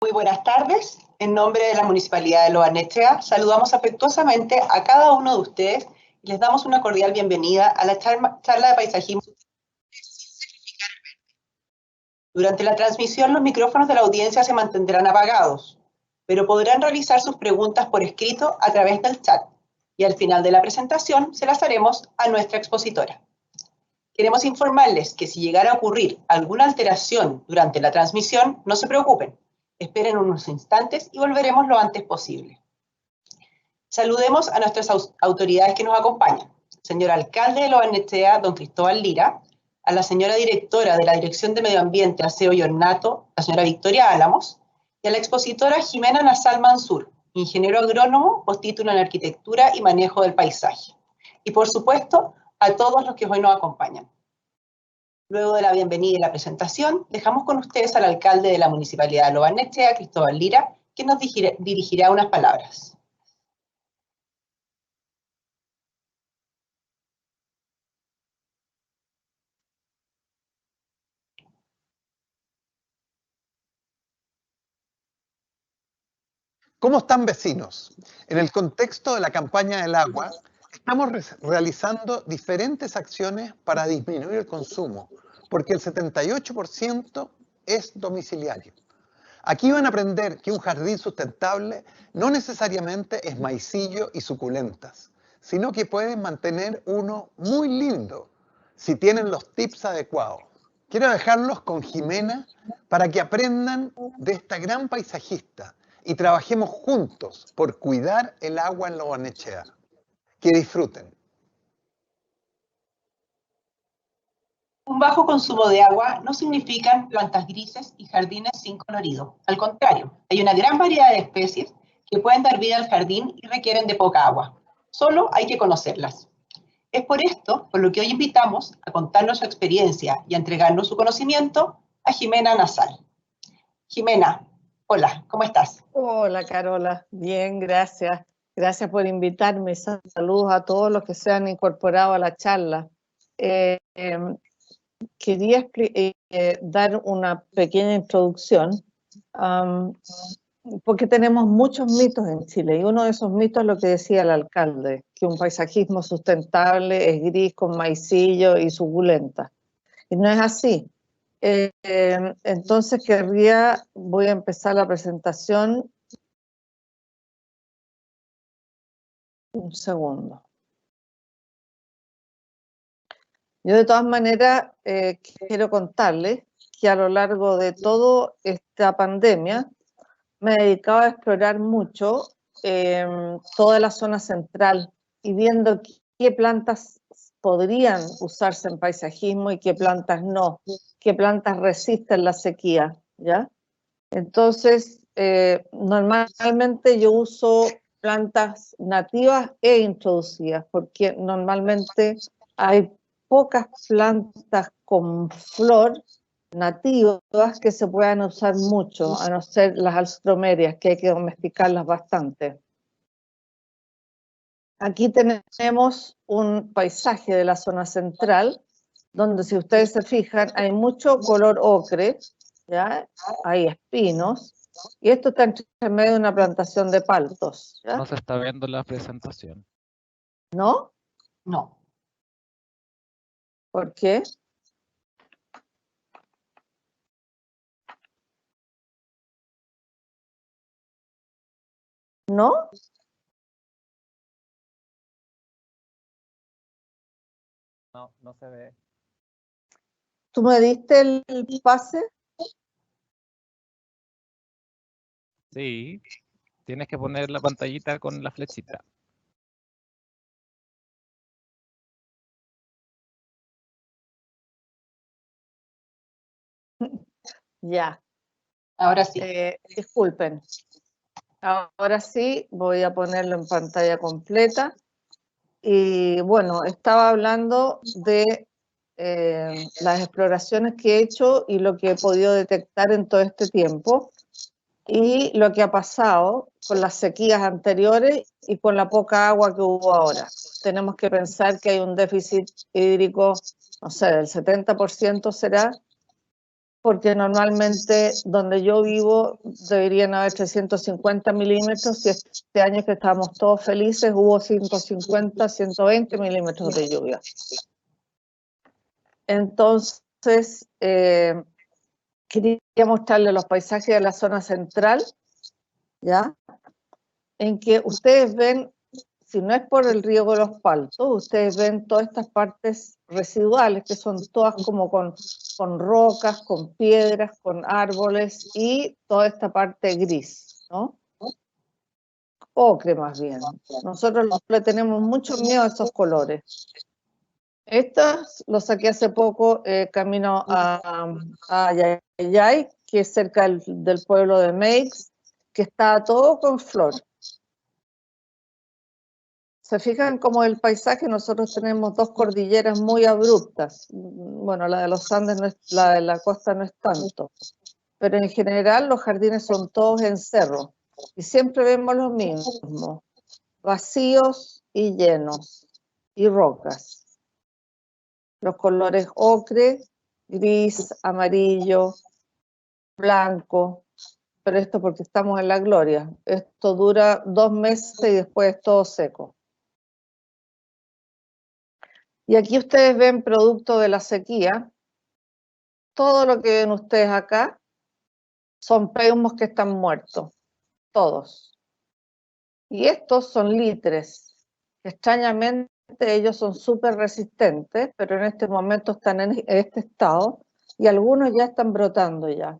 Muy buenas tardes. En nombre de la Municipalidad de Lo Barnechea, saludamos afectuosamente a cada uno de ustedes y les damos una cordial bienvenida a la charla de paisajismo. Durante la transmisión, los micrófonos de la audiencia se mantendrán apagados, pero podrán realizar sus preguntas por escrito a través del chat y al final de la presentación se las haremos a nuestra expositora. Queremos informarles que si llegara a ocurrir alguna alteración durante la transmisión, no se preocupen. Esperen unos instantes y volveremos lo antes posible. Saludemos a nuestras autoridades que nos acompañan. Señor alcalde de Lo Barnechea, don Cristóbal Lira, a la señora directora de la Dirección de Medio Ambiente, Aseo y Ornato, la señora Victoria Álamos, y a la expositora Jimena Nasal Mansur, ingeniero agrónomo, postítulo en Arquitectura y Manejo del Paisaje. Y por supuesto, a todos los que hoy nos acompañan. Luego de la bienvenida y la presentación, dejamos con ustedes al alcalde de la Municipalidad de Lo Barnechea, Cristóbal Lira, quien nos dirigirá unas palabras. ¿Cómo están, vecinos? En el contexto de la campaña del agua, estamos realizando diferentes acciones para disminuir el consumo, porque el 78% es domiciliario. Aquí van a aprender que un jardín sustentable no necesariamente es maicillo y suculentas, sino que pueden mantener uno muy lindo si tienen los tips adecuados. Quiero dejarlos con Jimena para que aprendan de esta gran paisajista y trabajemos juntos por cuidar el agua en Lo Barnechea. Que disfruten. Un bajo consumo de agua no significan plantas grises y jardines sin colorido. Al contrario, hay una gran variedad de especies que pueden dar vida al jardín y requieren de poca agua. Solo hay que conocerlas. Es por esto por lo que hoy invitamos a contarnos su experiencia y a entregarnos su conocimiento a Jimena Nasal. Jimena, hola, ¿cómo estás? Hola, Carola. Bien, gracias. Gracias por invitarme. Saludos a todos los que se han incorporado a la charla. Quería dar una pequeña introducción, porque tenemos muchos mitos en Chile, y uno de esos mitos es lo que decía el alcalde, que un paisajismo sustentable es gris con maicillo y suculenta. Y no es así. Entonces voy a empezar la presentación. Un segundo. Yo de todas maneras quiero contarles que a lo largo de toda esta pandemia me he dedicado a explorar mucho toda la zona central y viendo qué plantas podrían usarse en paisajismo y qué plantas no, qué plantas resisten la sequía, ¿ya? Entonces, normalmente yo uso plantas nativas e introducidas, porque normalmente hay pocas plantas con flor nativas que se puedan usar mucho, a no ser las alstromerias, que hay que domesticarlas bastante. Aquí tenemos un paisaje de la zona central, donde si ustedes se fijan hay mucho color ocre, ¿ya? Hay espinos, y esto está entre medio de una plantación de paltos, ¿ya? No se está viendo la presentación. ¿No? No. ¿Por qué? ¿No? No, no se ve. ¿Tú me diste el pase? Sí, tienes que poner la pantallita con la flechita. Ya. Ahora sí. Disculpen. Ahora sí, voy a ponerlo en pantalla completa. Y bueno, estaba hablando de las exploraciones que he hecho y lo que he podido detectar en todo este tiempo y lo que ha pasado con las sequías anteriores y con la poca agua que hubo ahora. Tenemos que pensar que hay un déficit hídrico, no sé, del 70% será, porque normalmente donde yo vivo deberían haber 350 milímetros y este año que estábamos todos felices hubo 150, 120 milímetros de lluvia. Entonces, quería mostrarles los paisajes de la zona central, ¿ya? En que ustedes ven, si no es por el riego de los paltos, ustedes ven todas estas partes residuales que son todas como con rocas, con piedras, con árboles y toda esta parte gris, ¿no? Ocre más bien. Nosotros le tenemos mucho miedo a esos colores. Estas lo saqué hace poco, camino a Yayay, que es cerca del pueblo de Meix, que está todo con flor. Se fijan como el paisaje, nosotros tenemos dos cordilleras muy abruptas. Bueno, la de los Andes, no es, la de la costa no es tanto. Pero en general los jardines son todos en cerro. Y siempre vemos lo mismo, vacíos y llenos, y rocas. Los colores ocre, gris, amarillo, blanco. Pero esto porque estamos en la gloria. Esto dura 2 meses y después es todo seco. Y aquí ustedes ven producto de la sequía. Todo lo que ven ustedes acá son peumos que están muertos, todos. Y estos son litres. Extrañamente ellos son súper resistentes, pero en este momento están en este estado y algunos ya están brotando ya.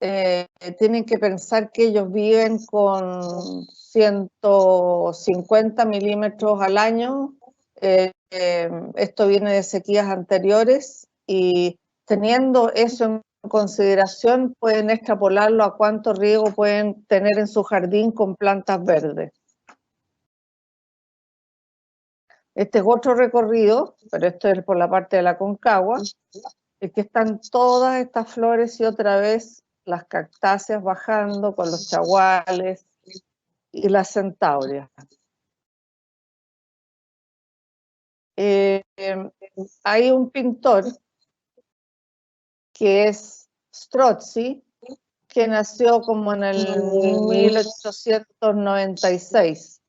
Tienen que pensar que ellos viven con 150 milímetros al año. Esto viene de sequías anteriores y teniendo eso en consideración pueden extrapolarlo a cuánto riego pueden tener en su jardín con plantas verdes. Este es otro recorrido, pero esto es por la parte de la Concagua, es que están todas estas flores y otra vez las cactáceas bajando con los chaguales y las centaureas. Hay un pintor que es Strozzi, que nació como en el 1896,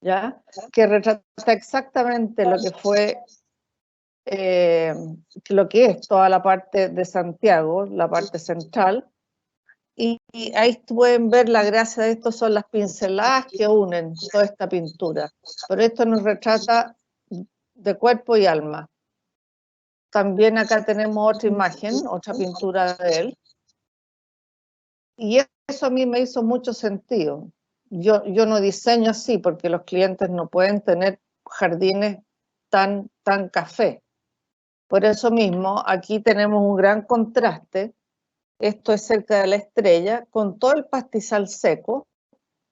¿ya? Que retrata exactamente lo que fue, lo que es toda la parte de Santiago, la parte central, y ahí pueden ver la gracia de esto, son las pinceladas que unen toda esta pintura, pero esto nos retrata de cuerpo y alma. También acá tenemos otra imagen, otra pintura de él. Y eso a mí me hizo mucho sentido. Yo no diseño así porque los clientes no pueden tener jardines tan café. Por eso mismo, aquí tenemos un gran contraste. Esto es cerca de la Estrella, con todo el pastizal seco.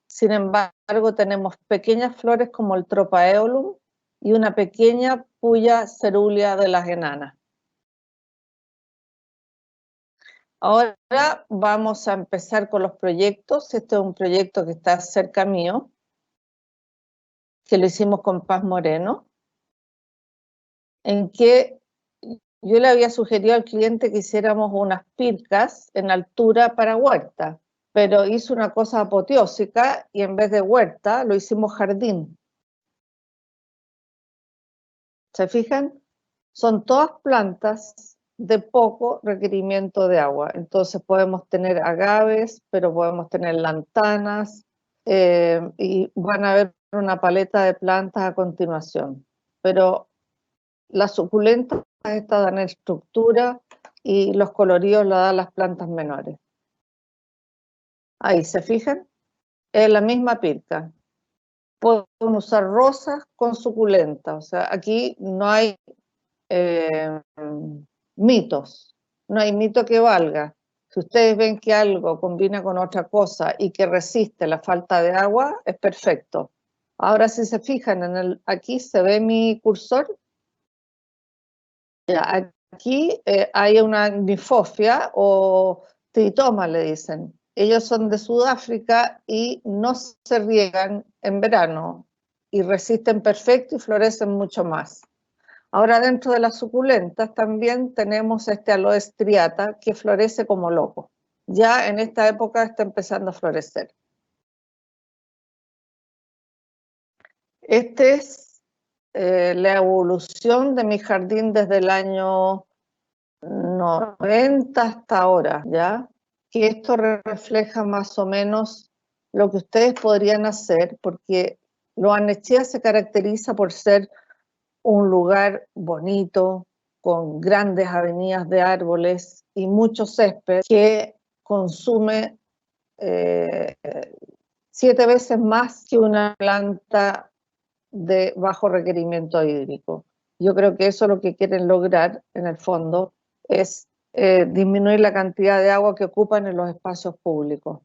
Sin embargo, tenemos pequeñas flores como el Tropaeolum y una pequeña Puya cerúlea de las enanas. Ahora vamos a empezar con los proyectos. Este es un proyecto que está cerca mío, que lo hicimos con Paz Moreno, en que yo le había sugerido al cliente que hiciéramos unas pircas en altura para huerta, pero hizo una cosa apoteósica y en vez de huerta lo hicimos jardín. ¿Se fijan? Son todas plantas de poco requerimiento de agua. Entonces podemos tener agaves, pero podemos tener lantanas y van a ver una paleta de plantas a continuación. Pero las suculentas estas dan estructura y los coloridos la dan las plantas menores. Ahí, ¿se fijan? Es la misma pirca. Pueden usar rosas con suculentas. O sea, aquí no hay mitos. No hay mito que valga. Si ustedes ven que algo combina con otra cosa y que resiste la falta de agua, es perfecto. Ahora si se fijan, aquí se ve mi cursor. Ya, aquí hay una nifofia o tritoma, le dicen. Ellos son de Sudáfrica y no se riegan en verano y resisten perfecto y florecen mucho más. Ahora dentro de las suculentas también tenemos este aloe striata que florece como loco. Ya en esta época está empezando a florecer. Esta es la evolución de mi jardín desde el año 90 hasta ahora, ¿ya? Que esto refleja más o menos lo que ustedes podrían hacer, porque Loarnechea se caracteriza por ser un lugar bonito, con grandes avenidas de árboles y mucho césped que consume 7 veces más que una planta de bajo requerimiento hídrico. Yo creo que eso es lo que quieren lograr, en el fondo, es disminuir la cantidad de agua que ocupan en los espacios públicos.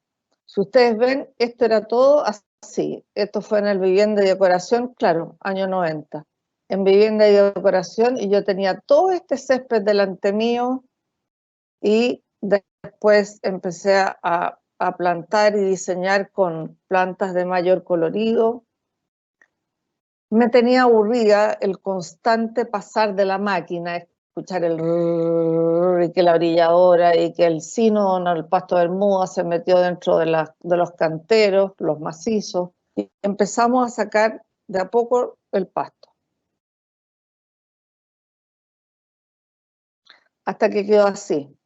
Si ustedes ven, esto era todo así. Esto fue en el Vivienda y Decoración, claro, año 90. En Vivienda y Decoración, y yo tenía todo este césped delante mío, y después empecé a plantar y diseñar con plantas de mayor colorido. Me tenía aburrida el constante pasar de la máquina, escuchar el rrr, y que la brilladora y que el sino, el pasto bermuda se metió dentro de los canteros, los macizos, y empezamos a sacar de a poco el pasto. Hasta que quedó así.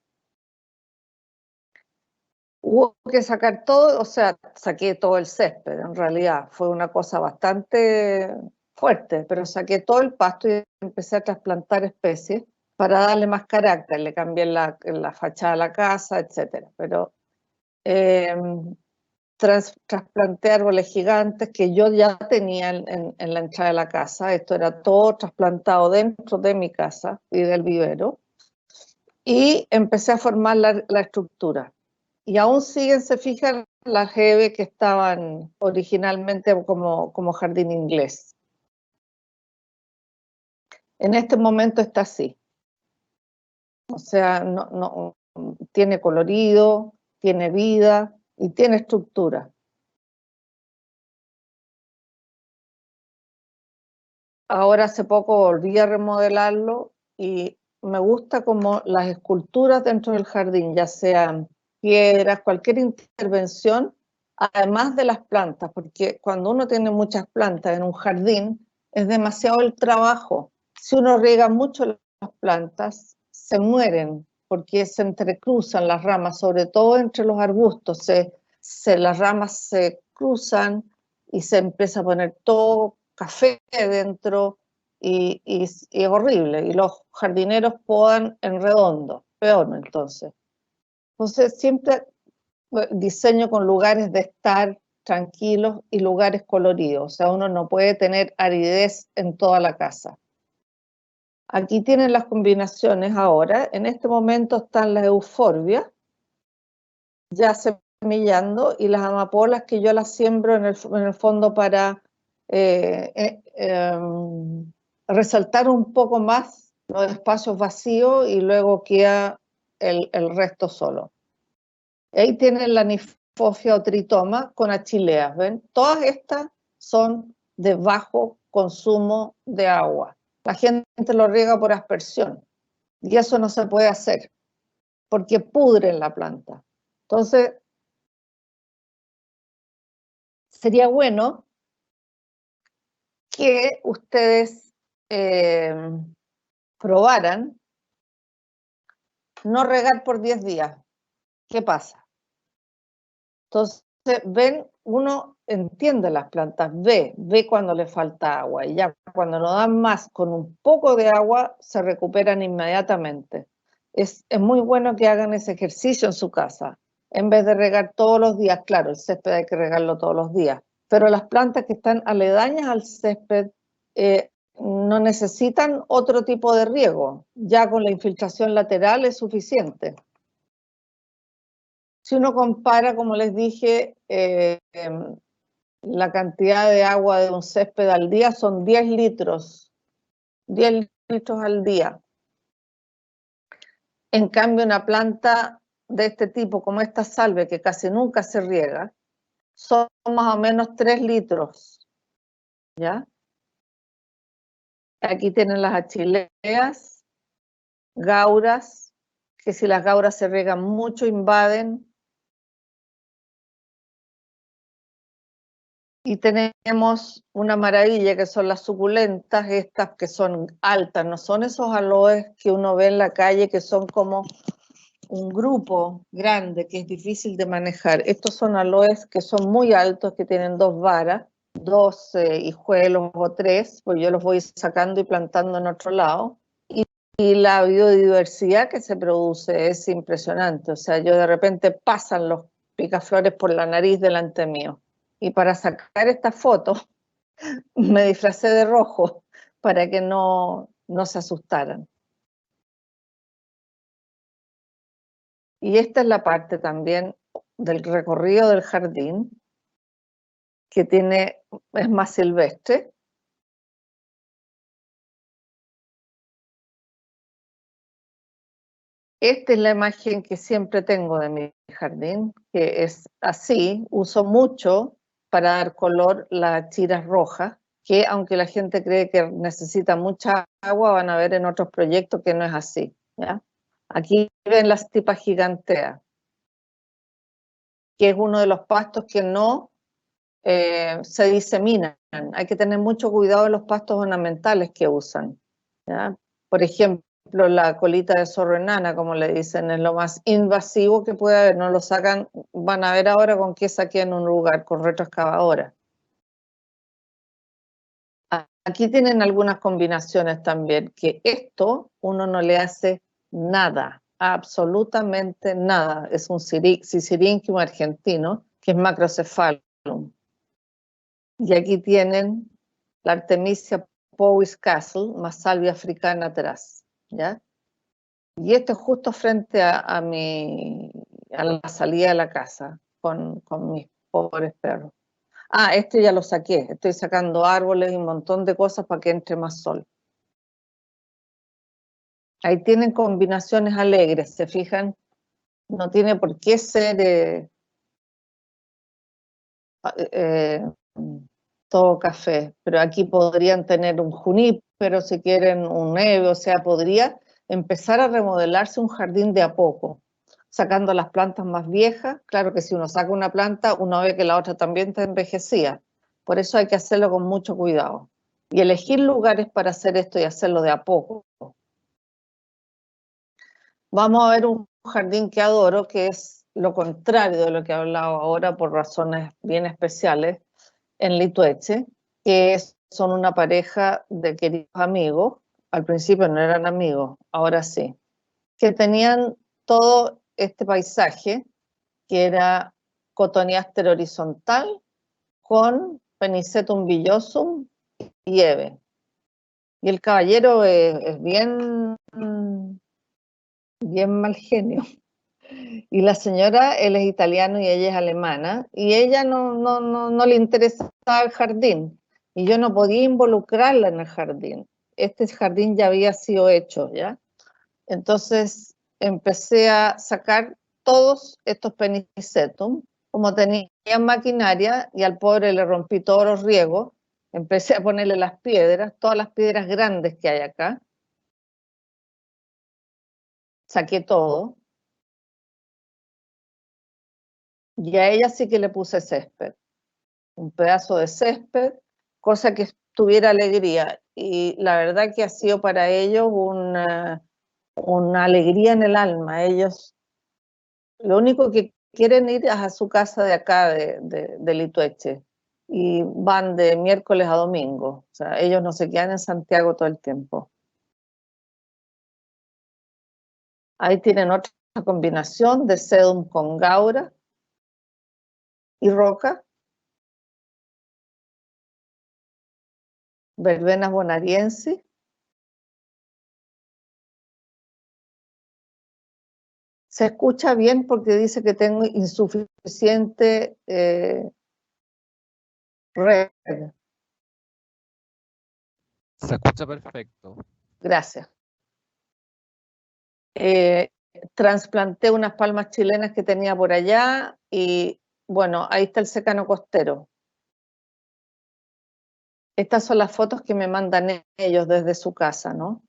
Hubo que sacar todo, o sea, saqué todo el césped, en realidad fue una cosa bastante fuerte, pero saqué todo el pasto y empecé a trasplantar especies para darle más carácter, le cambié la fachada a la casa, etc. Pero trasplanté árboles gigantes que yo ya tenía en la entrada de la casa, esto era todo trasplantado dentro de mi casa y del vivero, y empecé a formar la estructura. Y aún siguen, se fijan, las hebe que estaban originalmente como jardín inglés. En este momento está así. O sea, no, tiene colorido, tiene vida y tiene estructura. Ahora hace poco volví a remodelarlo y me gusta como las esculturas dentro del jardín, ya sean piedras, cualquier intervención, además de las plantas, porque cuando uno tiene muchas plantas en un jardín, es demasiado el trabajo. Si uno riega mucho las plantas, se mueren, porque se entrecruzan las ramas, sobre todo entre los arbustos, las ramas se cruzan y se empieza a poner todo café dentro y es horrible. Y los jardineros podan en redondo, peor entonces. Entonces siempre diseño con lugares de estar tranquilos y lugares coloridos. O sea, uno no puede tener aridez en toda la casa. Aquí tienen las combinaciones ahora. En este momento están las euforbias, ya semillando, y las amapolas que yo las siembro en el fondo para resaltar un poco más los espacios vacíos y luego queda el resto solo. Ahí tienen la Nifofia o tritoma con achileas, ¿ven? Todas estas son de bajo consumo de agua. La gente lo riega por aspersión y eso no se puede hacer porque pudren la planta. Entonces, sería bueno que ustedes probaran no regar por 10 días. ¿Qué pasa? Entonces, ven, uno entiende las plantas, ve cuando le falta agua, y ya cuando no dan más con un poco de agua, se recuperan inmediatamente. Es muy bueno que hagan ese ejercicio en su casa, en vez de regar todos los días. Claro, el césped hay que regarlo todos los días, pero las plantas que están aledañas al césped no necesitan otro tipo de riego, ya con la infiltración lateral es suficiente. Si uno compara, como les dije, la cantidad de agua de un césped al día son 10 litros. 10 litros al día. En cambio, una planta de este tipo, como esta salvia, que casi nunca se riega, son más o menos 3 litros. ¿Ya? Aquí tienen las achileas, gauras, que si las gauras se riegan mucho invaden. Y tenemos una maravilla que son las suculentas, estas que son altas, no son esos aloes que uno ve en la calle que son como un grupo grande que es difícil de manejar. Estos son aloes que son muy altos, que tienen 2 varas, 2 hijuelos o 3, pues yo los voy sacando y plantando en otro lado. Y la biodiversidad que se produce es impresionante. O sea, yo de repente pasan los picaflores por la nariz delante mío. Y para sacar esta foto me disfracé de rojo para que no se asustaran. Y esta es la parte también del recorrido del jardín, que es más silvestre. Esta es la imagen que siempre tengo de mi jardín, que es así. Uso mucho para dar color las chiras rojas, que aunque la gente cree que necesita mucha agua, van a ver en otros proyectos que no es así, ¿ya? Aquí ven las tipas giganteas, que es uno de los pastos que no se diseminan. Hay que tener mucho cuidado en los pastos ornamentales que usan, ¿ya? Por ejemplo, la colita de zorro enana, como le dicen, es lo más invasivo que puede haber. No lo sacan, van a ver ahora con qué saqué en un lugar, con retroexcavadora. Aquí tienen algunas combinaciones también, que esto uno no le hace nada, absolutamente nada. Es un Sisyrinchium argentino, que es Macrocephalum. Y aquí tienen la Artemisia Powys Castle, más salvia africana atrás, ¿ya? Y esto es justo frente a la salida de la casa, con mis pobres perros. Ah, este ya lo saqué, estoy sacando árboles y un montón de cosas para que entre más sol. Ahí tienen combinaciones alegres, ¿se fijan? No tiene por qué ser todo café, pero aquí podrían tener un junípero si quieren, un neve, o sea, podría empezar a remodelarse un jardín de a poco, sacando las plantas más viejas. Claro que si uno saca una planta, uno ve que la otra también está envejecida, por eso hay que hacerlo con mucho cuidado y elegir lugares para hacer esto y hacerlo de a poco. Vamos a ver un jardín que adoro, que es lo contrario de lo que he hablado ahora por razones bien especiales, en Litueche, que son una pareja de queridos amigos. Al principio no eran amigos, ahora sí, que tenían todo este paisaje que era Cotoneaster horizontal con Penicetum villosum y Eve. Y el caballero es bien mal genio. Y la señora, él es italiano y ella es alemana, y ella no le interesaba el jardín, y yo no podía involucrarla en el jardín. Este jardín ya había sido hecho, ¿ya? Entonces empecé a sacar todos estos Penicetum, como tenían maquinaria, y al pobre le rompí todos los riegos, empecé a ponerle las piedras, todas las piedras grandes que hay acá, saqué todo. Y a ella sí que le puse césped, un pedazo de césped, cosa que tuviera alegría. Y la verdad que ha sido para ellos una alegría en el alma. Ellos lo único que quieren ir es a su casa de acá, de Litueche, y van de miércoles a domingo. O sea, ellos no se quedan en Santiago todo el tiempo. Ahí tienen otra combinación de sedum con gaura y roca. Verbenas bonariensis. Se escucha bien porque dice que tengo insuficiente red. Se escucha perfecto. Gracias. Trasplanté unas palmas chilenas que tenía por allá y bueno, ahí está el secano costero. Estas son las fotos que me mandan ellos desde su casa, ¿no?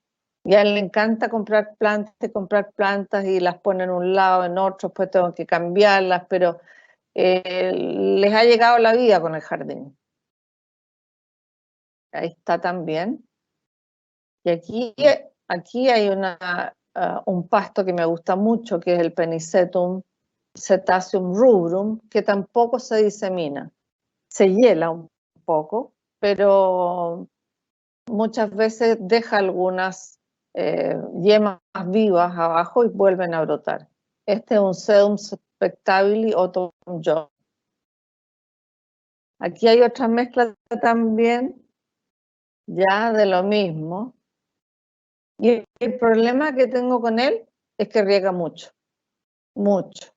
Y a él le encanta comprar plantas y las pone en un lado, en otro, después tengo que cambiarlas, pero les ha llegado la vida con el jardín. Ahí está también. Y aquí hay un pasto que me gusta mucho, que es el Penicetum Cetaceum rubrum, que tampoco se disemina. Se hiela un poco, pero muchas veces deja algunas yemas vivas abajo y vuelven a brotar. Este es un Sedum spectabili autumn John. Aquí hay otra mezcla también, ya de lo mismo. Y el problema que tengo con él es que riega mucho, mucho.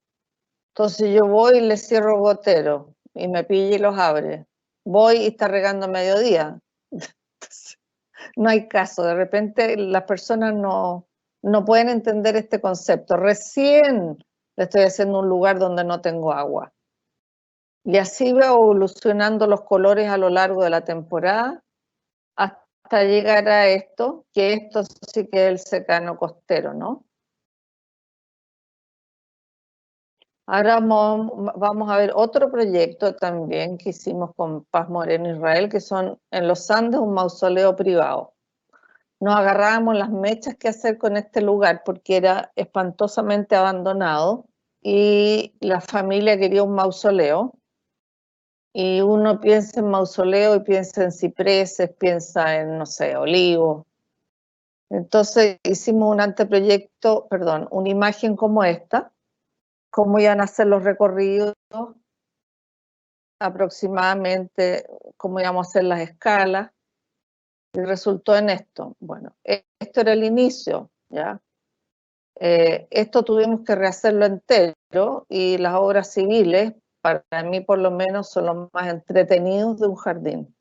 Entonces yo voy y le cierro gotero y me pilla y los abre. Voy y está regando a mediodía. No hay caso, de repente las personas no pueden entender este concepto. Recién le estoy haciendo un lugar donde no tengo agua. Y así veo evolucionando los colores a lo largo de la temporada hasta llegar a esto, que esto sí que es el secano costero, ¿no? Ahora vamos a ver otro proyecto también que hicimos con Paz Moreno Israel, que son en los Andes un mausoleo privado. Nos agarrábamos las mechas que hacer con este lugar porque era espantosamente abandonado y la familia quería un mausoleo. Y uno piensa en mausoleo y piensa en cipreses, piensa en, no sé, olivos. Entonces hicimos un anteproyecto, perdón, una imagen como esta, cómo iban a ser los recorridos, aproximadamente cómo íbamos a hacer las escalas, y resultó en esto. Bueno, esto era el inicio, ¿ya? Esto tuvimos que rehacerlo entero y las obras civiles, para mí por lo menos, son los más entretenidos de un jardín.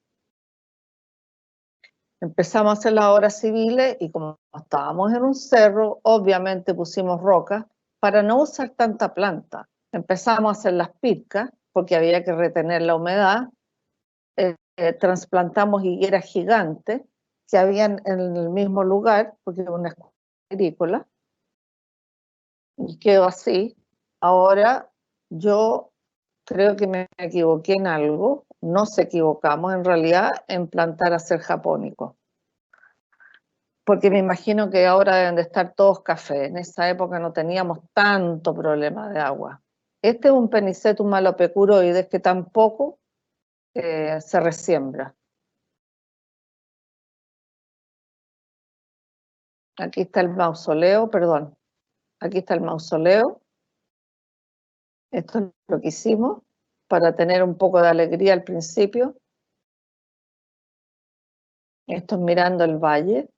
Empezamos a hacer las obras civiles y como estábamos en un cerro, obviamente pusimos rocas para no usar tanta planta. Empezamos a hacer las picas porque había que retener la humedad. Trasplantamos higueras gigantes que habían en el mismo lugar porque era una escuela agrícola. Y quedó así. Ahora yo creo que me equivoqué en algo. Nos equivocamos en realidad en plantar acer japónico. Porque me imagino que ahora deben de estar todos cafés. En esa época no teníamos tanto problema de agua. Este es un Penicetum malopecuroides que tampoco se resiembra. Aquí está el mausoleo, perdón. Aquí está el mausoleo. Esto es lo que hicimos para tener un poco de alegría al principio. Esto es mirando el valle.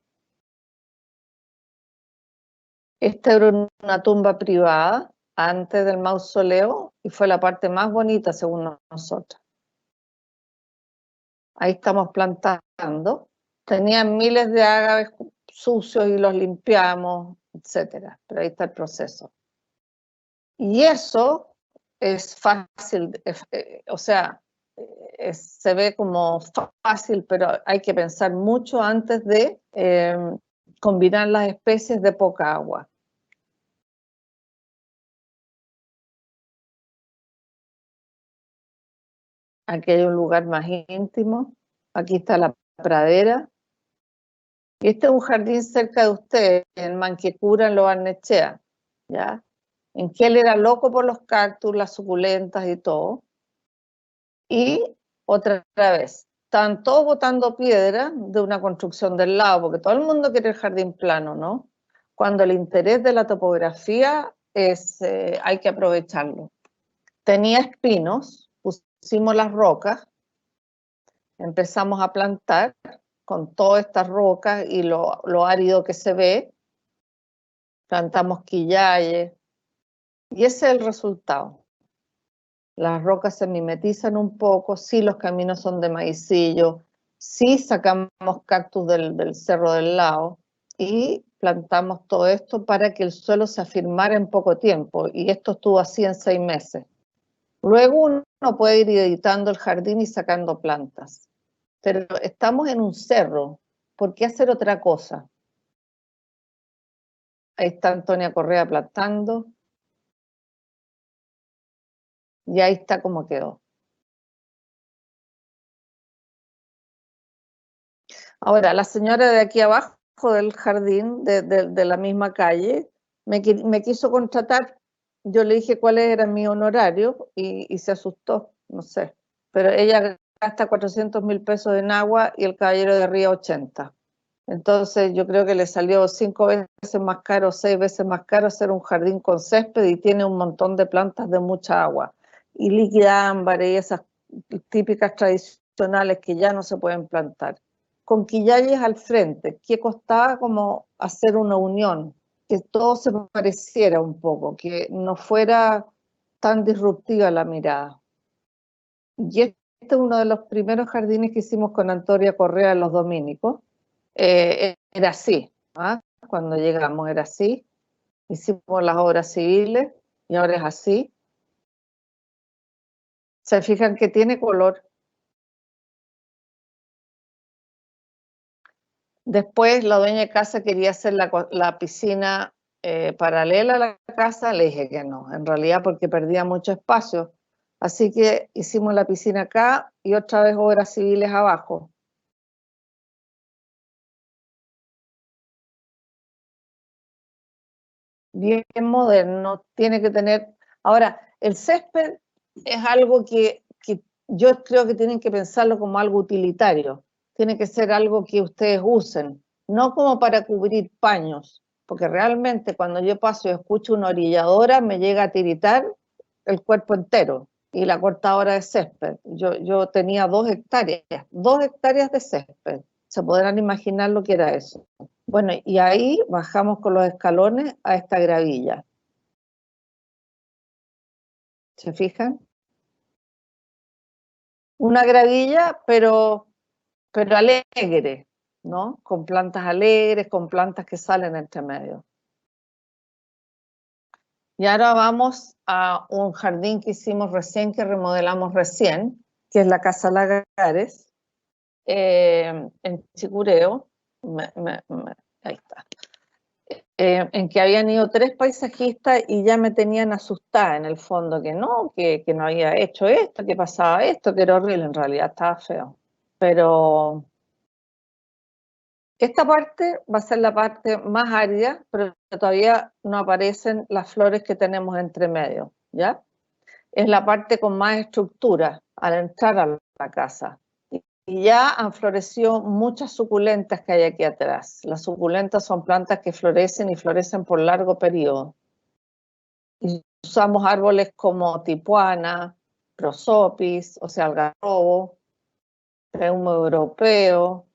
Esta era una tumba privada antes del mausoleo y fue la parte más bonita según nosotros. Ahí estamos plantando. Tenían miles de ágaves sucios y los limpiamos, etcétera. Pero ahí está el proceso. Y eso es fácil, o sea, se ve como fácil, pero hay que pensar mucho antes de combinar las especies de poca agua. Aquí hay un lugar más íntimo. Aquí está la pradera. Y este es un jardín cerca de ustedes, en Manquecura, en Lo Barnechea, ¿ya? En que él era loco por los cactus, las suculentas y todo. Y otra vez, estaban todos botando piedra de una construcción del lado, porque todo el mundo quiere el jardín plano, ¿no? Cuando el interés de la topografía es, hay que aprovecharlo. Tenía espinos, pusimos las rocas, empezamos a plantar con todas estas rocas y lo árido que se ve, plantamos quillayes, y ese es el resultado. Las rocas se mimetizan un poco, sí los caminos son de maicillo, sí sacamos cactus del cerro del lado y plantamos todo esto para que el suelo se afirmara en poco tiempo, y esto estuvo así en 6 meses. Luego uno puede ir editando el jardín y sacando plantas. pero estamos en un cerro. ¿Por qué hacer otra cosa? Ahí está Antonia Correa plantando. Y ahí está como quedó. Ahora, la señora de aquí abajo del jardín, de la misma calle, me quiso contratar. Yo le dije cuáles eran mis honorarios y se asustó, no sé. Pero ella gasta 400.000 pesos en agua y el caballero de arriba 80. Entonces yo creo que le salió 5 veces más caro, 6 veces más caro hacer un jardín con césped y tiene un montón de plantas de mucha agua. Y líquida ámbar y esas típicas tradicionales que ya no se pueden plantar. Con quillayes al frente, que costaba como hacer una unión, que todo se pareciera un poco, que no fuera tan disruptiva la mirada. Y este es uno de los primeros jardines que hicimos con Antonia Correa en los Dominicos. Era así, ¿ah? Cuando llegamos era así, hicimos las obras civiles y ahora es así. Se fijan que tiene color. Después la dueña de casa quería hacer la piscina paralela a la casa, le dije que no, en realidad porque perdía mucho espacio. Así que hicimos la piscina acá y otra vez obras civiles abajo. Bien moderno, tiene que tener... Ahora, el césped es algo que yo creo que tienen que pensarlo como algo utilitario. Tiene que ser algo que ustedes usen, no como para cubrir paños, porque realmente cuando yo paso y escucho una orilladora me llega a tiritar el cuerpo entero y la cortadora de césped. Yo tenía 2 hectáreas de césped. Se podrán imaginar lo que era eso. Bueno, y ahí bajamos con los escalones a esta gravilla. ¿Se fijan? Una gravilla, pero alegre, ¿no? Con plantas alegres, con plantas que salen entre medio. Y ahora vamos a un jardín que hicimos recién, que remodelamos recién, que es la Casa Lagares, en Chicureo. Ahí está. En que habían ido 3 paisajistas y ya me tenían asustada en el fondo, que no había hecho esto, que pasaba esto, que era horrible, en realidad estaba feo. Pero esta parte va a ser la parte más árida, pero todavía no aparecen las flores que tenemos entre medio, ¿ya? Es la parte con más estructura al entrar a la casa. Y ya han florecido muchas suculentas que hay aquí atrás. Las suculentas son plantas que florecen y florecen por largo periodo. Y usamos árboles como tipuana, prosopis, o sea, algarrobo, reumo europeo.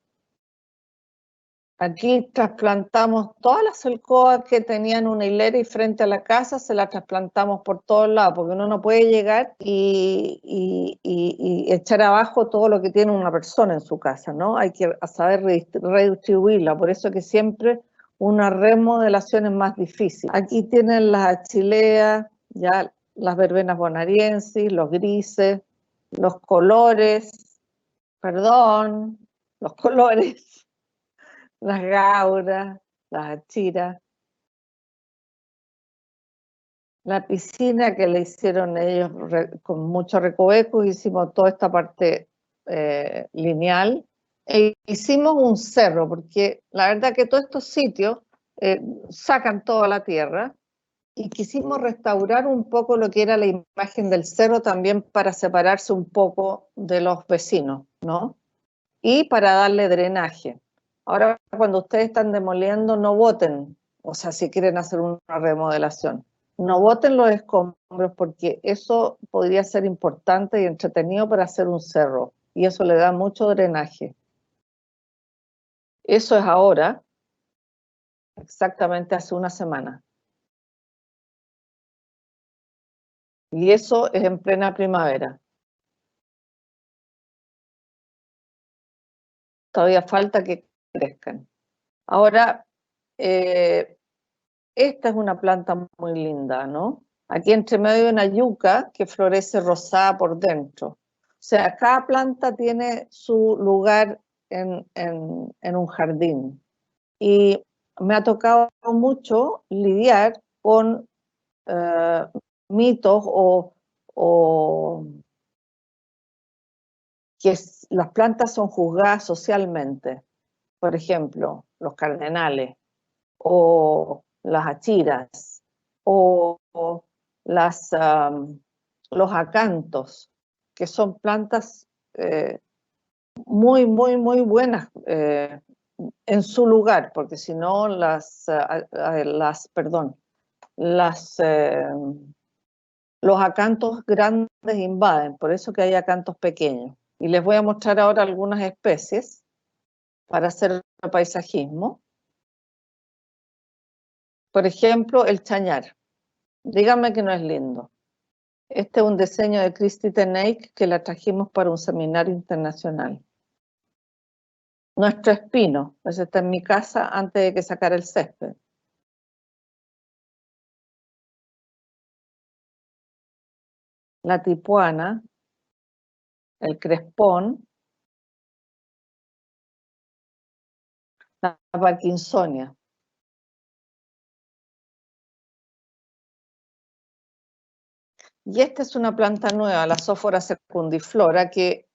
Aquí trasplantamos todas las alcobas que tenían una hilera y frente a la casa se las trasplantamos por todos lados, porque uno no puede llegar y echar abajo todo lo que tiene una persona en su casa, ¿no? Hay que saber redistribuirla, por eso que siempre una remodelación es más difícil. Aquí tienen las achileas, ya las verbenas bonariensis, los grises, los colores, perdón, los colores. Las gauras, las achiras, la piscina que le hicieron ellos con mucho recoveco, hicimos toda esta parte lineal, e hicimos un cerro, porque la verdad que todos estos sitios sacan toda la tierra, y quisimos restaurar un poco lo que era la imagen del cerro también para separarse un poco de los vecinos, ¿no? Y para darle drenaje. Ahora, cuando ustedes están demoliendo, no boten, o sea, si quieren hacer una remodelación, no boten los escombros, porque eso podría ser importante y entretenido para hacer un cerro, y eso le da mucho drenaje. Eso es ahora, exactamente hace una semana. Y eso es en plena primavera. Todavía falta que crezcan. Ahora, esta es una planta muy linda, ¿no? Aquí entre medio hay una yuca que florece rosada por dentro. O sea, cada planta tiene su lugar en un jardín. Y me ha tocado mucho lidiar con mitos o que las plantas son juzgadas socialmente. Por ejemplo, los cardenales, o las achiras, o los acantos, que son plantas muy, muy, muy buenas en su lugar, porque si no los acantos grandes invaden, por eso que hay acantos pequeños. Y les voy a mostrar ahora algunas especies para hacer paisajismo. Por ejemplo, el chañar. Díganme que no es lindo. Este es un diseño de Christy Teneik que la trajimos para un seminario internacional. Nuestro espino, ese está en mi casa antes de que sacara el césped. La tipuana, el crespón, la parkinsonia. Y esta es una planta nueva, la Sophora secundiflora, que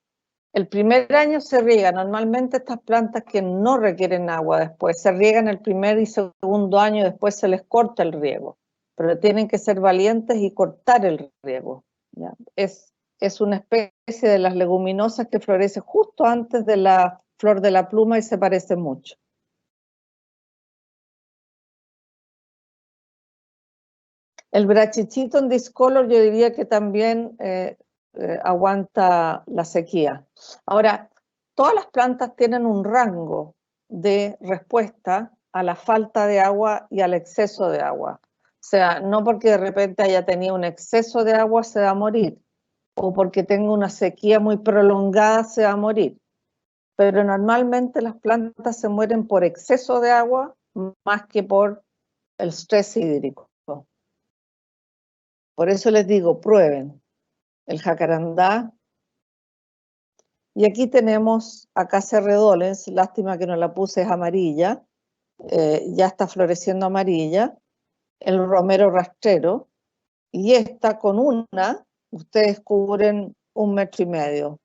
el primer año se riega. Normalmente estas plantas que no requieren agua después se riegan el primer y segundo año, después se les corta el riego. Pero tienen que ser valientes y cortar el riego. ¿Ya? Es una especie de las leguminosas que florece justo antes de la flor de la pluma y se parece mucho. El brachichito en discolor yo diría que también aguanta la sequía. Ahora, todas las plantas tienen un rango de respuesta a la falta de agua y al exceso de agua. O sea, no porque de repente haya tenido un exceso de agua se va a morir, o porque tenga una sequía muy prolongada se va a morir. Pero normalmente las plantas se mueren por exceso de agua más que por el estrés hídrico. Por eso les digo, prueben el jacarandá. Y aquí tenemos Acacia redolens, lástima que no la puse, es amarilla, ya está floreciendo amarilla, el romero rastrero, y esta con una, ustedes cubren 1,5 metros.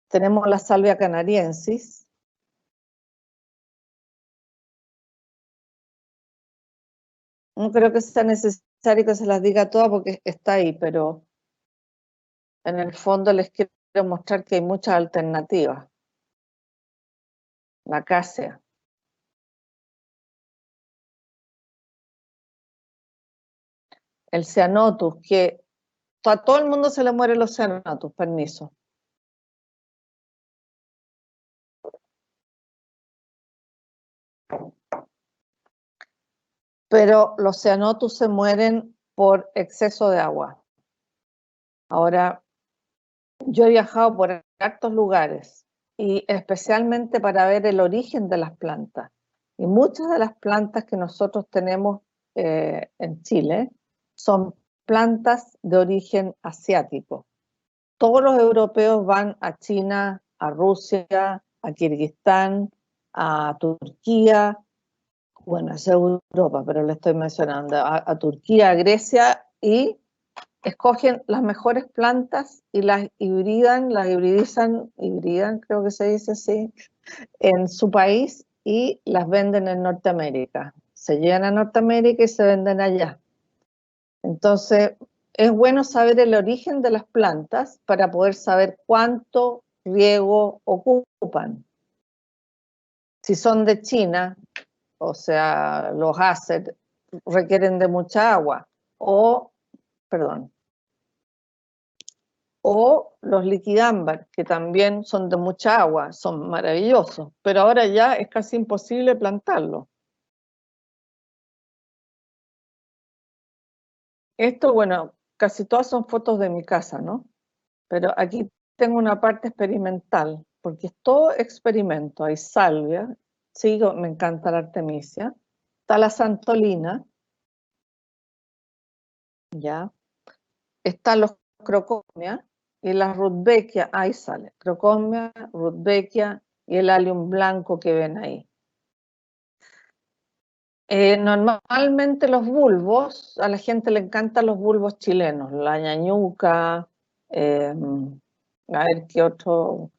Tenemos la salvia canariensis. No creo que sea necesario que se las diga todas porque está ahí, pero en el fondo les quiero mostrar que hay muchas alternativas. La acacia. El Ceanothus, que a todo el mundo se le mueren los Ceanothus, permiso. Pero los Ceanothus se mueren por exceso de agua. Ahora, yo he viajado por hartos lugares y especialmente para ver el origen de las plantas. Y muchas de las plantas que nosotros tenemos en Chile son plantas de origen asiático. Todos los europeos van a China, a Rusia, a Kirguistán, a Turquía, bueno, es Europa, pero le estoy mencionando, a Turquía, a Grecia, y escogen las mejores plantas y las hibridizan, creo que se dice así, en su país y las venden en Norteamérica. Se llegan a Norteamérica y se venden allá. Entonces, es bueno saber el origen de las plantas para poder saber cuánto riego ocupan. Si son de China, o sea, los Acer requieren de mucha agua, o los liquidambar, que también son de mucha agua, son maravillosos, pero ahora ya es casi imposible plantarlos. Esto, bueno, casi todas son fotos de mi casa, ¿no? Pero aquí tengo una parte experimental, porque es todo experimento. Hay salvia, sí, me encanta la artemisia, está la santolina, ¿ya? Están los croconia, y las Rudbeckia, ahí sale, Crocomia, Rudbeckia y el Allium blanco que ven ahí. Normalmente los bulbos, a la gente le encantan los bulbos chilenos, la ñañuca, a ver qué otro,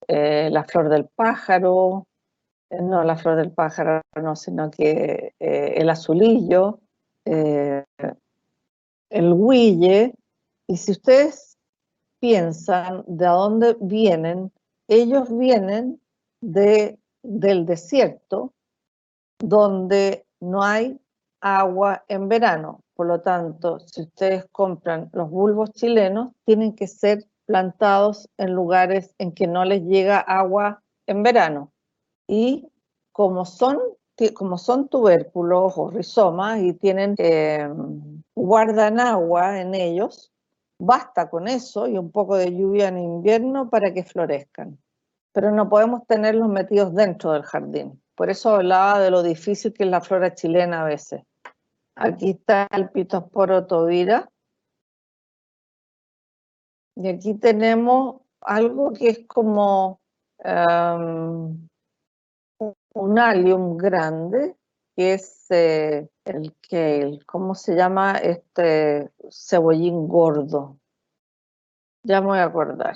la flor del pájaro, no la flor del pájaro, no, sino que el azulillo, el huille, y si ustedes piensan de dónde vienen, ellos vienen del desierto, donde no hay agua en verano. Por lo tanto, si ustedes compran los bulbos chilenos, tienen que ser plantados en lugares en que no les llega agua en verano. Y como son tubérculos o rizomas y tienen, guardan agua en ellos, basta con eso y un poco de lluvia en invierno para que florezcan. Pero no podemos tenerlos metidos dentro del jardín. Por eso hablaba de lo difícil que es la flora chilena a veces. Aquí está el Pittosporum tovira. Y aquí tenemos algo que es como un allium grande, que es el kale. ¿Cómo se llama este cebollín gordo? Ya me voy a acordar.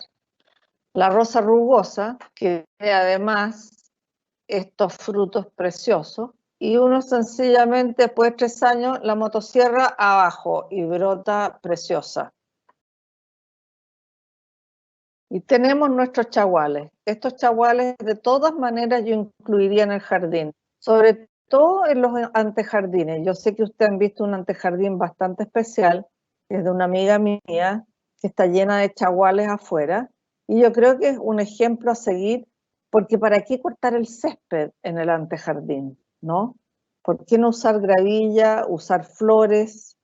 La rosa rugosa, que además estos frutos preciosos, y uno sencillamente después de 3 años la motosierra abajo y brota preciosa. Y tenemos nuestros chaguales. Estos chaguales de todas maneras yo incluiría en el jardín, sobre todo en los antejardines. Yo sé que ustedes han visto un antejardín bastante especial, que es de una amiga mía, que está llena de chaguales afuera, y yo creo que es un ejemplo a seguir, porque ¿para qué cortar el césped en el antejardín? ¿No? ¿Por qué no usar gravilla, usar flores?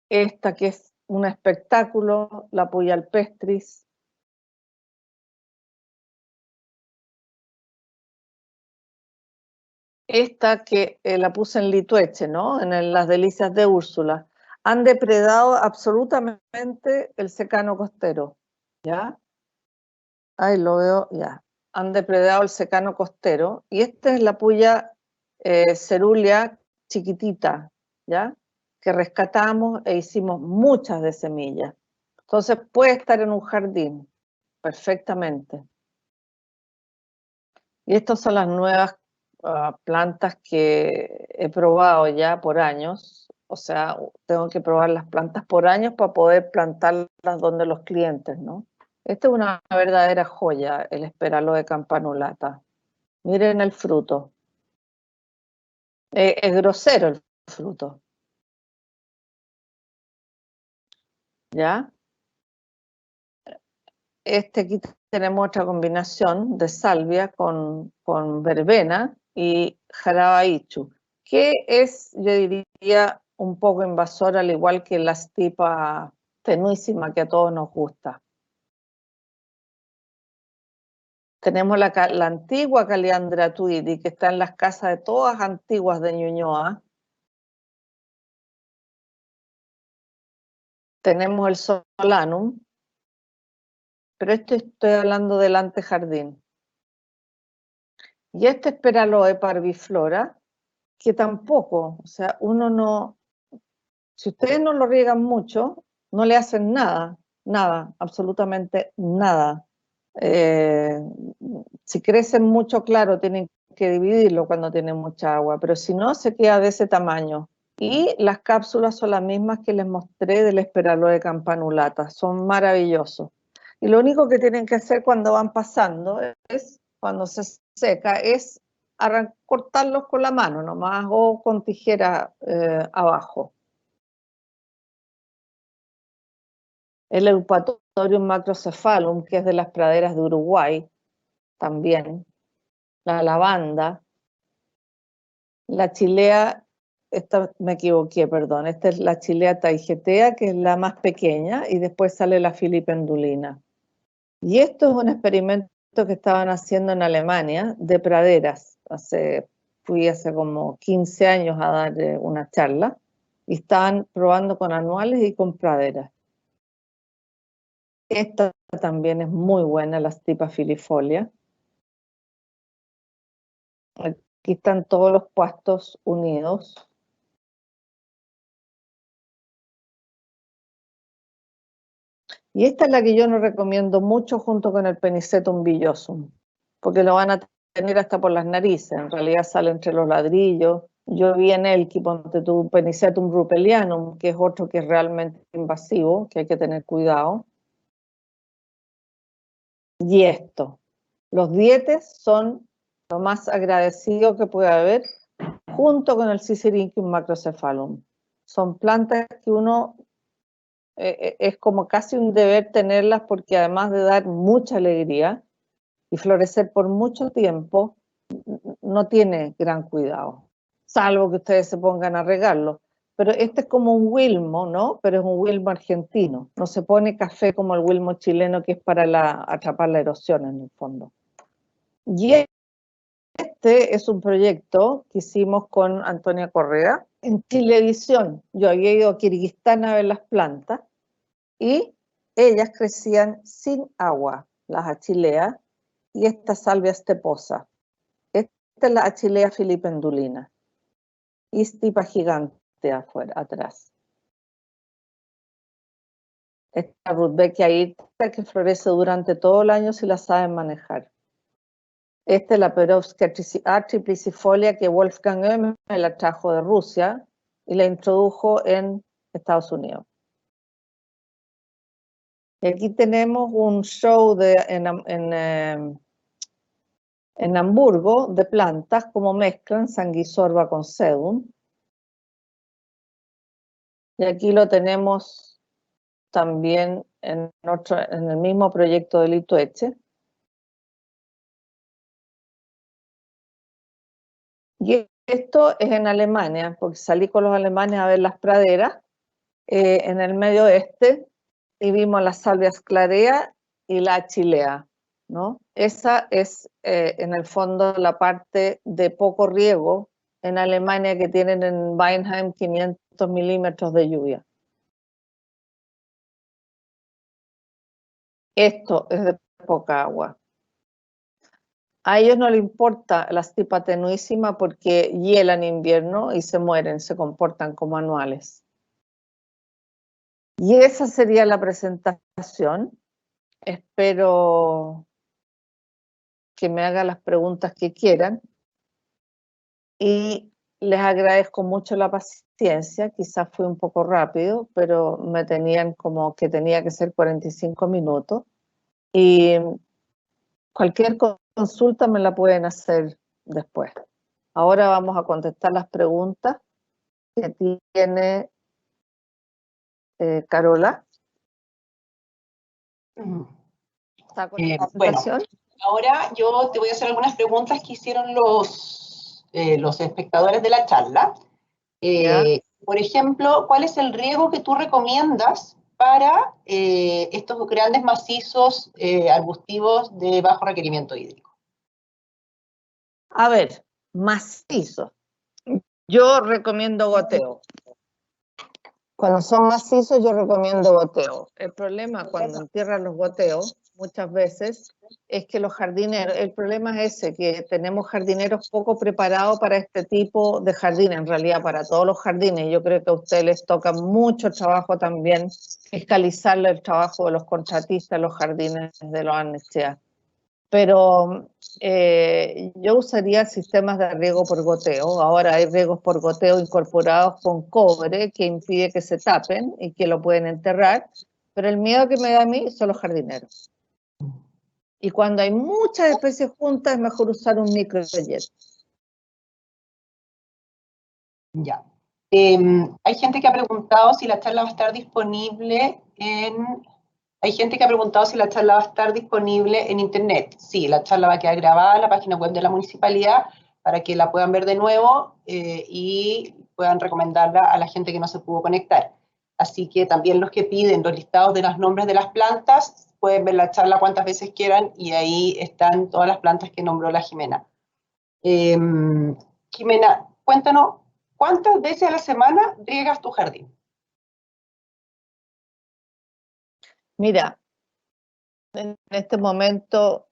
Esta que es un espectáculo, la Puya alpestris. Esta que la puse en Litueche, ¿no? En las delicias de Úrsula. Han depredado absolutamente el secano costero, ¿ya? Ahí lo veo, ya. Han depredado el secano costero. Y esta es la Puya cerulia chiquitita, ¿ya? Que rescatamos e hicimos muchas de semillas. Entonces puede estar en un jardín perfectamente. Y estas son las nuevas plantas que he probado ya por años. O sea, tengo que probar las plantas por años para poder plantarlas donde los clientes, ¿no? Esta es una verdadera joya, el Esperaloe campanulata. Miren el fruto. Es grosero el fruto. ¿Ya? Aquí tenemos otra combinación de salvia con verbena y jarabaichu, que es, yo diría, un poco invasora, al igual que la stipa tenuísima que a todos nos gusta. Tenemos la antigua Caliandra tuidi, que está en las casas de todas antiguas de Ñuñoa. Tenemos el solanum, pero estoy hablando del antejardín. Y este Esperaloe parviflora, que tampoco, o sea, uno no, si ustedes no lo riegan mucho, no le hacen nada, nada, absolutamente nada. Si crecen mucho, claro, tienen que dividirlo cuando tienen mucha agua, pero si no, se queda de ese tamaño. Y las cápsulas son las mismas que les mostré del Esperaloe campanulata, son maravillosos. Y lo único que tienen que hacer cuando van pasando es, cuando se seca, es cortarlos con la mano nomás o con tijera abajo. El Eupatorium macrocephalum, que es de las praderas de Uruguay, también. La lavanda. La chilea, esta me equivoqué, perdón, esta es la chilea taigetea, que es la más pequeña, y después sale la filipendulina. Y esto es un experimento que estaban haciendo en Alemania de praderas. Fui hace como 15 años a dar una charla, y estaban probando con anuales y con praderas. Esta también es muy buena, la Stipa filifolia. Aquí están todos los pastos unidos. Y esta es la que yo no recomiendo mucho junto con el Penicetum villosum, porque lo van a tener hasta por las narices, en realidad sale entre los ladrillos. Yo vi en Elqui, ponte tú, Penicetum rupelianum, que es otro que es realmente invasivo, que hay que tener cuidado. Y esto, los dietes son lo más agradecido que puede haber, junto con el Sisyrinchium macrocephalum. Son plantas que uno es como casi un deber tenerlas, porque además de dar mucha alegría y florecer por mucho tiempo, no tiene gran cuidado, salvo que ustedes se pongan a regarlo. Pero este es como un wilmo, ¿no? Pero es un wilmo argentino. No se pone café como el wilmo chileno, que es para atrapar la erosión en el fondo. Y este es un proyecto que hicimos con Antonia Correa en Chilevisión. Yo había ido a Kirguistán a ver las plantas y ellas crecían sin agua, las achileas, y esta salvia esteposa. Esta es la Achillea filipendulina. Y stipa gigante afuera, atrás. Esta Rudbeckia hirta que florece durante todo el año si la saben manejar. Esta es la Perovskia triplicifolia que Wolfgang Oehme la trajo de Rusia y la introdujo en Estados Unidos. Y aquí tenemos un show en Hamburgo de plantas, como mezclan Sanguisorba con Sedum. Y aquí lo tenemos también en el mismo proyecto de Litueche. Y esto es en Alemania, porque salí con los alemanes a ver las praderas en el medio oeste y vimos las salvias clarea y la achilea, ¿no? Esa es en el fondo la parte de poco riego en Alemania, que tienen en Weinheim 500 milímetros de lluvia. Esto es de poca agua. A ellos no les importa la stipa tenuísima porque hielan en invierno y se mueren, se comportan como anuales. Y esa sería la presentación. Espero que me hagan las preguntas que quieran y les agradezco mucho la paciencia. Quizás fui un poco rápido, pero me tenían como que tenía que ser 45 minutos. Y cualquier consulta me la pueden hacer después. Ahora vamos a contestar las preguntas que tiene Carola. ¿Está con la presentación? Bueno, ahora yo te voy a hacer algunas preguntas que hicieron los espectadores de la charla. Por ejemplo, ¿cuál es el riego que tú recomiendas para estos grandes macizos arbustivos de bajo requerimiento hídrico? A ver, macizos. Yo recomiendo goteo. Cuando son macizos yo recomiendo goteo. El problema cuando entierran los goteos muchas veces es que los jardineros, el problema es ese, que tenemos jardineros poco preparados para este tipo de jardines, en realidad para todos los jardines. Yo creo que a ustedes les toca mucho trabajo también fiscalizarle el trabajo de los contratistas, los jardines de los ANSEA. Pero yo usaría sistemas de riego por goteo. Ahora hay riegos por goteo incorporados con cobre que impide que se tapen y que lo pueden enterrar, pero el miedo que me da a mí son los jardineros. Y cuando hay muchas especies juntas es mejor usar un microjet. Ya. Hay gente que ha preguntado si la charla va a estar disponible en... Hay gente que ha preguntado si la charla va a estar disponible en internet. Sí, la charla va a quedar grabada en la página web de la municipalidad para que la puedan ver de nuevo y puedan recomendarla a la gente que no se pudo conectar. Así que también los que piden los listados de los nombres de las plantas pueden ver la charla cuantas veces quieran y ahí están todas las plantas que nombró la Jimena. Jimena, cuéntanos ¿cuántas veces a la semana riegas tu jardín? Mira, en este momento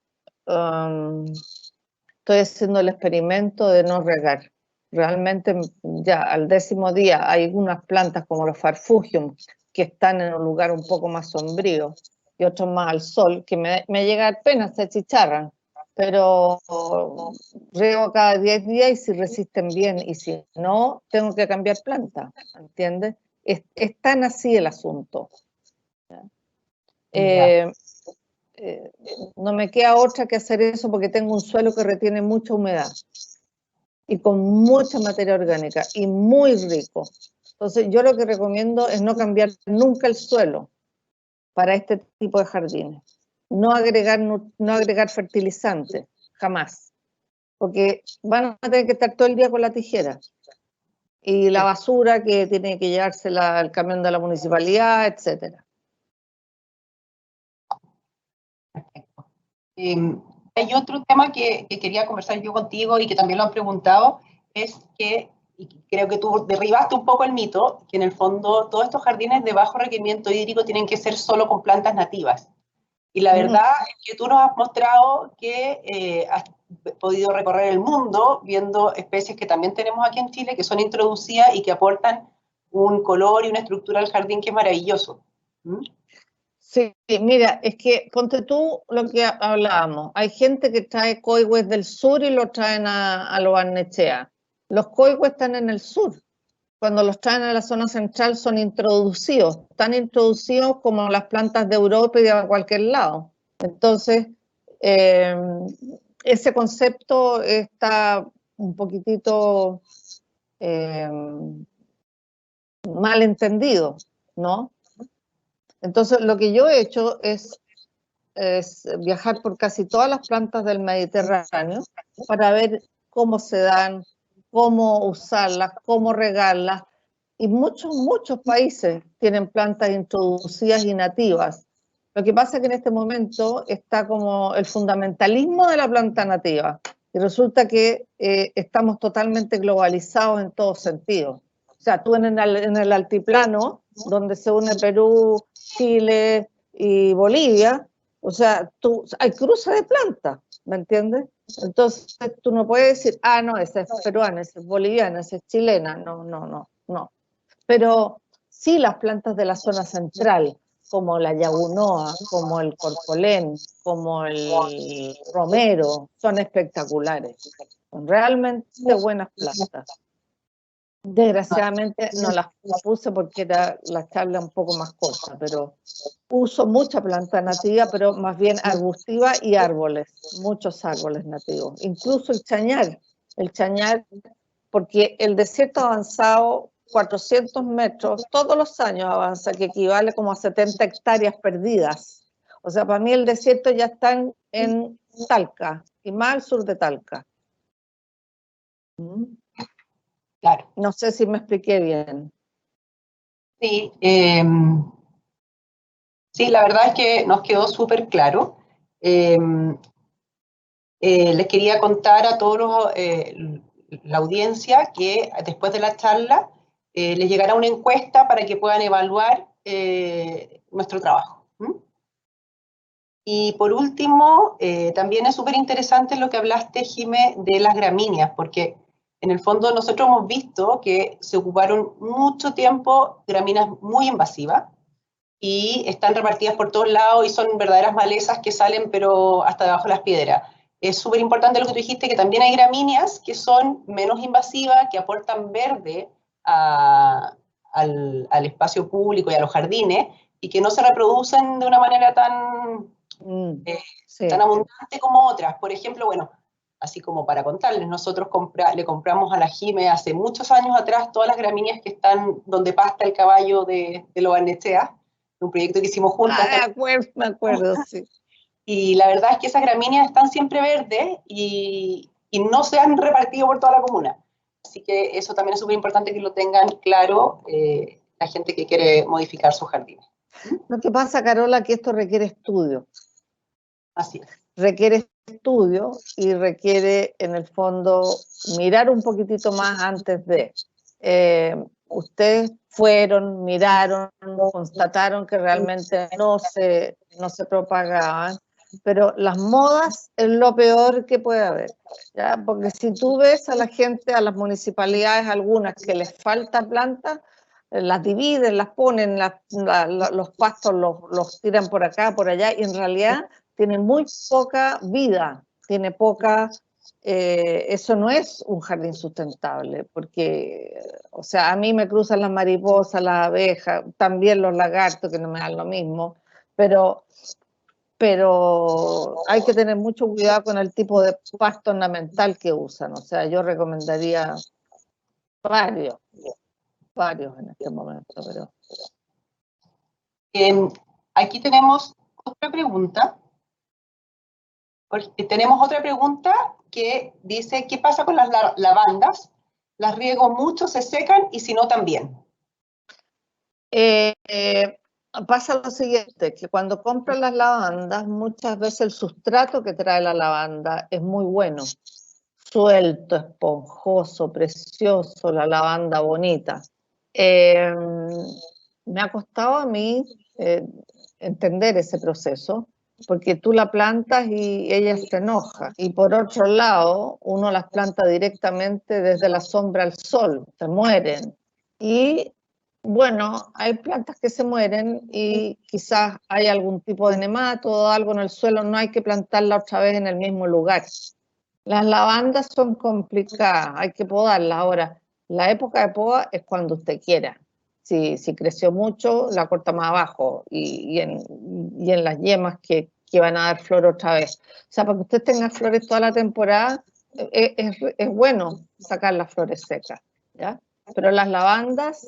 estoy haciendo el experimento de no regar. Realmente ya al 10.º día hay unas plantas como los farfugium que están en un lugar un poco más sombrío y otros más al sol, que me llega apenas, se achicharran, pero riego cada 10 días y si resisten bien, y si no, tengo que cambiar planta, ¿entiendes? Es tan así el asunto. No me queda otra que hacer eso porque tengo un suelo que retiene mucha humedad y con mucha materia orgánica y muy rico. Entonces yo lo que recomiendo es no cambiar nunca el suelo para este tipo de jardines. No agregar fertilizantes, jamás. Porque van a tener que estar todo el día con la tijera. Y la basura que tiene que llevársela al camión de la municipalidad, etcétera. Hay otro tema que quería conversar yo contigo y que también lo han preguntado, es que, y creo que tú derribaste un poco el mito, que en el fondo todos estos jardines de bajo requerimiento hídrico tienen que ser solo con plantas nativas. Y la verdad es que tú nos has mostrado que has podido recorrer el mundo viendo especies que también tenemos aquí en Chile, que son introducidas y que aportan un color y una estructura al jardín que es maravilloso. Sí, mira, es que ponte tú lo que hablábamos. Hay gente que trae coigües del sur y lo traen a los Barnechea. Los coigües están en el sur. Cuando los traen a la zona central son introducidos, tan introducidos como las plantas de Europa y de cualquier lado. Entonces, ese concepto está un poquitito mal entendido, ¿no? Entonces, lo que yo he hecho es viajar por casi todas las plantas del Mediterráneo para ver cómo se dan, cómo usarlas, cómo regarlas. Y muchos países tienen plantas introducidas y nativas. Lo que pasa es que en este momento está como el fundamentalismo de la planta nativa. Y resulta que estamos totalmente globalizados en todos sentidos. O sea, tú en el altiplano, donde se une Perú, Chile y Bolivia, o sea, hay cruce de plantas, ¿me entiendes? Entonces tú no puedes decir, ah, no, esa es peruana, esa es boliviana, esa es chilena. No. Pero sí las plantas de la zona central, como la yagunoa, como el corcolén, como el romero, son espectaculares. Son realmente buenas plantas. Desgraciadamente no las puse porque era la charla un poco más corta, pero uso mucha planta nativa, pero más bien arbustiva y árboles, muchos árboles nativos, incluso el chañar, porque el desierto avanzado 400 metros, todos los años avanza, que equivale como a 70 hectáreas perdidas. O sea, para mí el desierto ya está en Talca, y más al sur de Talca. Claro. No sé si me expliqué bien. Sí, sí, la verdad es que nos quedó súper claro. Les quería contar a todos la audiencia que después de la charla les llegará una encuesta para que puedan evaluar nuestro trabajo. Y por último, también es súper interesante lo que hablaste, Jimé, de las gramíneas, porque en el fondo nosotros hemos visto que se ocuparon mucho tiempo gramíneas muy invasivas y están repartidas por todos lados y son verdaderas malezas que salen pero hasta debajo de las piedras. Es súper importante lo que tú dijiste, que también hay gramíneas que son menos invasivas, que aportan verde al espacio público y a los jardines y que no se reproducen de una manera tan abundante como otras. Por ejemplo, bueno, así como para contarles, nosotros le compramos a la Jime hace muchos años atrás todas las gramíneas que están donde pasta el caballo de Lo Barnechea, un proyecto que hicimos juntos. Me acuerdo, sí. Y la verdad es que esas gramíneas están siempre verdes y no se han repartido por toda la comuna. Así que eso también es súper importante que lo tengan claro la gente que quiere modificar sus jardines. Lo que pasa, Carola, que esto requiere estudio. Así es. Requiere estudio y requiere, en el fondo, mirar un poquitito más antes de. Ustedes fueron, miraron, constataron que realmente no se propagaban, pero las modas es lo peor que puede haber, ¿ya? Porque si tú ves a la gente, a las municipalidades, algunas que les falta plantas, las dividen, las ponen, los pastos los tiran por acá, por allá, y en realidad tienen muy poca vida, tiene poca... eso no es un jardín sustentable, porque, o sea, a mí me cruzan las mariposas, las abejas, también los lagartos, que no me dan lo mismo, pero hay que tener mucho cuidado con el tipo de pasto ornamental que usan. O sea, yo recomendaría varios en este momento, pero... Aquí tenemos otra pregunta. Tenemos otra pregunta que dice, ¿qué pasa con las lavandas? Las riego mucho, se secan y si no, también. Pasa lo siguiente, que cuando compras las lavandas, muchas veces el sustrato que trae la lavanda es muy bueno, suelto, esponjoso, precioso, la lavanda bonita. Me ha costado a mí entender ese proceso, porque tú la plantas y ella se enoja. Y por otro lado, uno las planta directamente desde la sombra al sol, se mueren. Y bueno, hay plantas que se mueren y quizás hay algún tipo de nemato o algo en el suelo, no hay que plantarla otra vez en el mismo lugar. Las lavandas son complicadas, hay que podarlas. Ahora, la época de poda es cuando usted quiera. Si creció mucho, la corta más abajo y en las yemas que van a dar flor otra vez. O sea, para que usted tenga flores toda la temporada, es bueno sacar las flores secas, ¿ya? Pero las lavandas,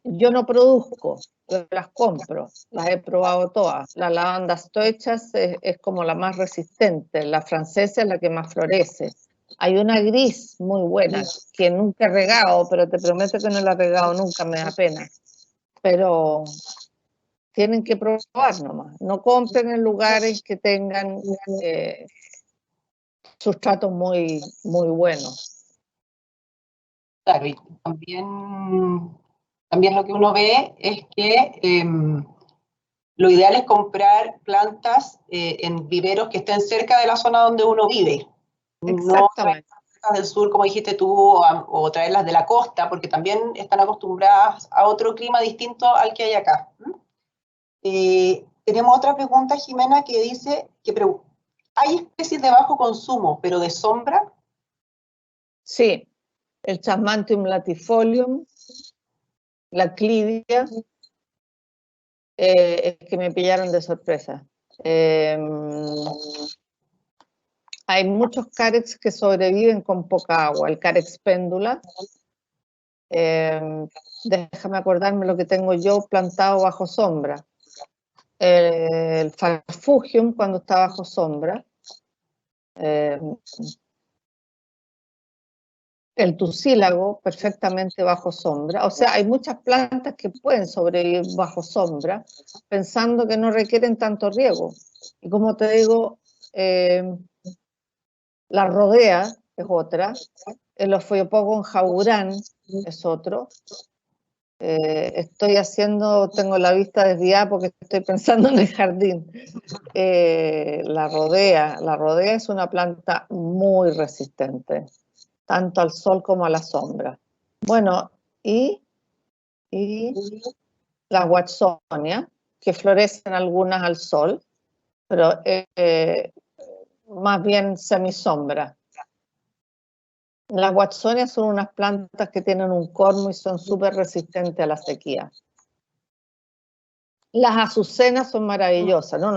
yo no produzco, yo las compro, las he probado todas. La lavanda Stoechas es como la más resistente, la francesa es la que más florece. Hay una gris muy buena que nunca he regado, pero te prometo que no la he regado nunca, me da pena. Pero tienen que probar nomás. No compren en lugares que tengan sustratos muy buenos. Claro, y también lo que uno ve es que lo ideal es comprar plantas en viveros que estén cerca de la zona donde uno vive. Exactamente. No del sur, como dijiste tú, o traerlas de la costa, porque también están acostumbradas a otro clima distinto al que hay acá. Tenemos otra pregunta, Jimena, que dice que ¿hay especies de bajo consumo, pero de sombra? Sí, el Chasmantium latifolium, la clivia, es que me pillaron de sorpresa. Hay muchos carex que sobreviven con poca agua. El carex péndula, déjame acordarme lo que tengo yo plantado bajo sombra. El farfugium cuando está bajo sombra. El tucílago perfectamente bajo sombra. O sea, hay muchas plantas que pueden sobrevivir bajo sombra pensando que no requieren tanto riego. Y como te digo, la rodea es otra, el Ophiopogon jaurán es otro. Tengo la vista desviada porque estoy pensando en el jardín. La rodea es una planta muy resistente, tanto al sol como a la sombra. Bueno, y la Watsonia, que florecen algunas al sol, pero más bien semisombra. Las Watsonias son unas plantas que tienen un cormo y son súper resistentes a la sequía. Las azucenas son maravillosas. No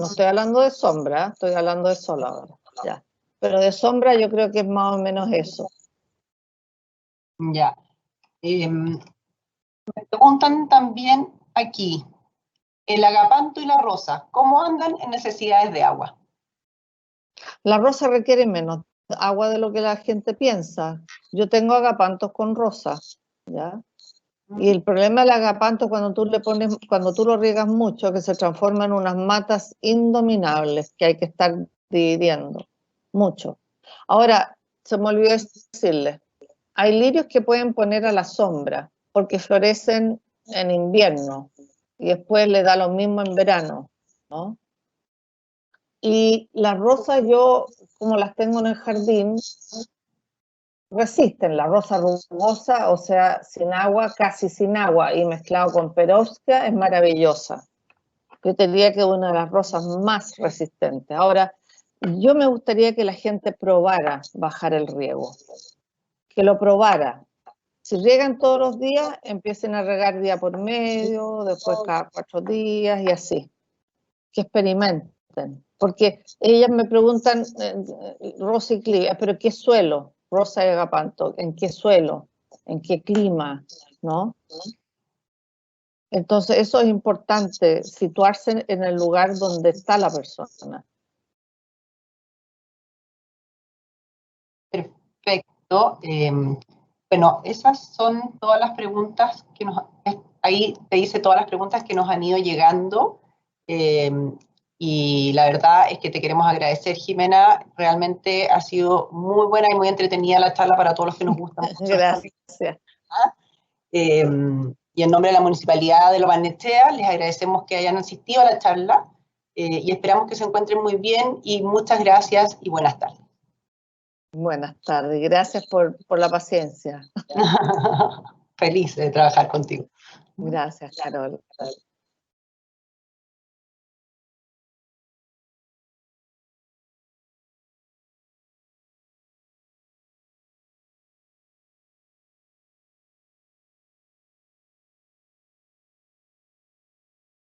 estoy hablando de sombra, estoy hablando de sol ahora. Ya. Pero de sombra yo creo que es más o menos eso. Ya. Me preguntan también aquí, el agapanto y la rosa, ¿cómo andan en necesidades de agua? La rosa requiere menos agua de lo que la gente piensa. Yo tengo agapantos con rosa, ¿ya? Y el problema del agapanto cuando tú lo riegas mucho, que se transforma en unas matas indominables que hay que estar dividiendo mucho. Ahora, se me olvidó decirle, hay lirios que pueden poner a la sombra, porque florecen en invierno y después le da lo mismo en verano, ¿no? Y las rosas yo, como las tengo en el jardín, resisten. La rosa rugosa, o sea, sin agua, casi sin agua, y mezclado con perovskaya, es maravillosa. Yo te diría que es una de las rosas más resistentes. Ahora, yo me gustaría que la gente probara bajar el riego, que lo probara. Si riegan todos los días, empiecen a regar día por medio, después cada 4 días y así. Que experimenten. Porque ellas me preguntan, Rosa y Clive, ¿pero qué suelo? Rosa y Agapanto, ¿en qué suelo? ¿En qué clima? ¿No? Entonces, eso es importante, situarse en el lugar donde está la persona. Perfecto. Bueno, esas son todas las preguntas que ahí te hice todas las preguntas que nos han ido llegando. Y la verdad es que te queremos agradecer, Jimena. Realmente ha sido muy buena y muy entretenida la charla para todos los que nos gustan. Gracias. Y en nombre de la Municipalidad de Lo Barnechea, les agradecemos que hayan asistido a la charla y esperamos que se encuentren muy bien y muchas gracias y buenas tardes. Buenas tardes, gracias por la paciencia. Feliz de trabajar contigo. Gracias, Carol.